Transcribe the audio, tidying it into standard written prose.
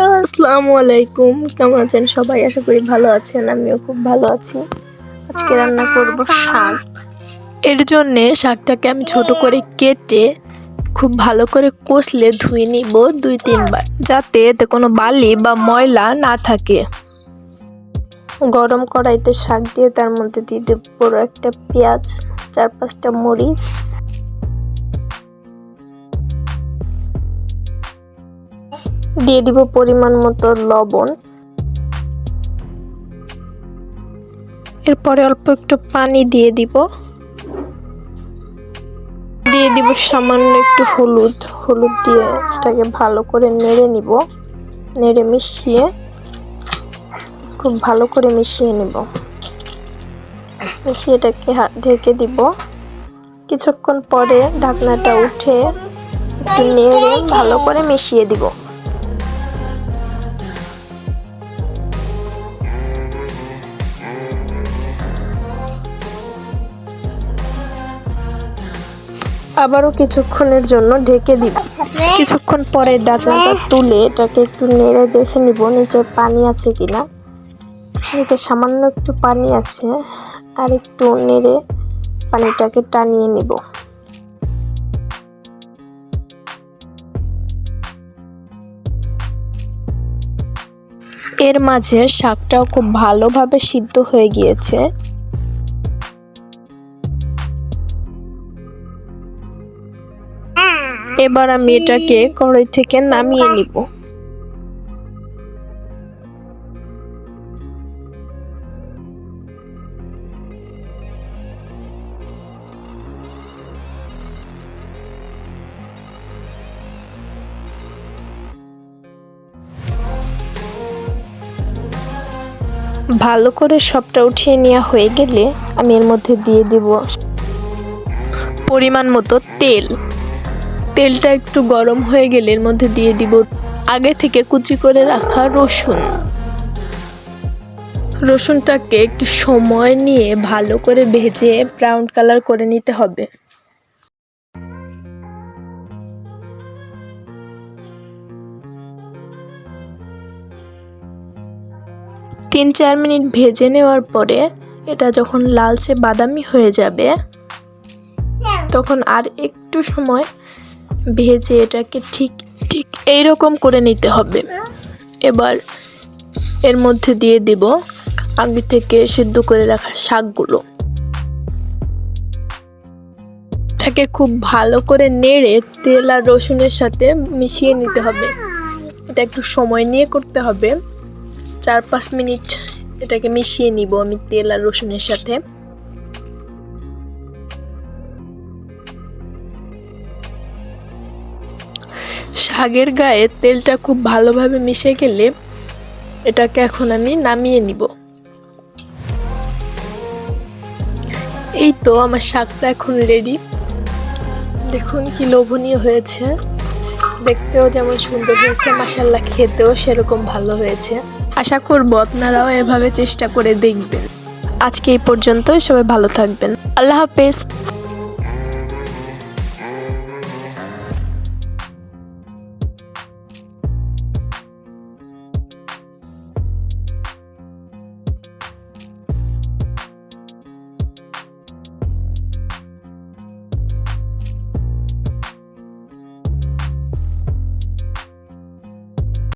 আসসালামু আলাইকুম, কেমন আছেন সবাই? আশা করি ভালো আছেন। আমিও খুব ভালো আছি। আজকে রান্না করব শাক। এর জন্য শাকটাকে আমি ছোট করে কেটে খুব ভালো করে কষলে ধুয়ে নিব 2-3 বার, যাতে এতে কোনো বালি বা ময়লা না থাকে। গরম কড়াইতে শাক দিয়ে তার মধ্যে দিয়ে দেব বড় একটা পেঁয়াজ, 4-5টা মরিচ, দিয়ে দিব পরিমাণ মতো লবণ। এরপরে অল্প একটু পানি দিয়ে দিব সামান্য একটু হলুদ দিয়ে এটাকে ভালো করে নেড়ে নিব। নেড়ে মিশিয়ে খুব ভালো করে মিশিয়ে নিব। মিশিয়ে এটাকে ঢেকে দিব। কিছুক্ষণ পরে ঢাকনাটা উঠে একটু নেড়ে ভালো করে মিশিয়ে দিব। আবারও কিছুক্ষণের জন্য ঢেকে দিব। কিছুক্ষণ পরে ঢাকনাটা তুলে এটাকে একটু নেড়ে দেখে নিব নিচে পানি আছে কিনা। নিচে সামান্য একটু পানি আছে, আর একটু নেড়ে পানিটাকে টানিয়ে নিব। এর মাঝে শাকটাও খুব ভালোভাবে সিদ্ধ হয়ে গিয়েছে। এবার আমি এটাকে কড়াই থেকে নামিয়ে নিব। ভালো করে সবটা উঠিয়ে নেওয়া হয়ে গেলে আমি এর মধ্যে দিয়ে দেব পরিমাণ মতো তেল। তেলটা একটু গরম হয়ে গেলে এর মধ্যে দিয়ে দিব আগে থেকে কুচি করে রাখা রসুনটাকে একটু সময় নিয়ে ভালো করে ভেজে ব্রাউন কালার করে নিতে হবে। তিন 4 মিনিট ভেজে নেওয়ার পরে এটা যখন লালচে বাদামি হয়ে যাবে, তখন আর একটু সময় ভেজে এটাকে ঠিক এইরকম করে নিতে হবে। এবার এর মধ্যে দিয়ে দিব আগে থেকে সিদ্ধ করে রাখা শাকগুলো। এটাকে খুব ভালো করে নেড়ে তেল আর রসুনের সাথে মিশিয়ে নিতে হবে। এটা একটু সময় নিয়ে করতে হবে। 4-5 মিনিট এটাকে মিশিয়ে নিব আমি তেল আর রসুনের সাথে। শাকের গায়ে তেলটা খুব ভালোভাবে মিশে গেলে এটাকে এখন আমি নামিয়ে নিব। এই তো আমার শাকটা এখন রেডি। দেখুন কি লোভনীয় হয়েছে, দেখতেও যেমন সুন্দর হয়েছে, মাশাআল্লাহ খেতেও সেরকম ভালো হয়েছে। আশা করব আপনারাও এভাবে চেষ্টা করে দেখবেন। আজকে এই পর্যন্ত, সবাই ভালো থাকবেন। আল্লাহ হাফেজ।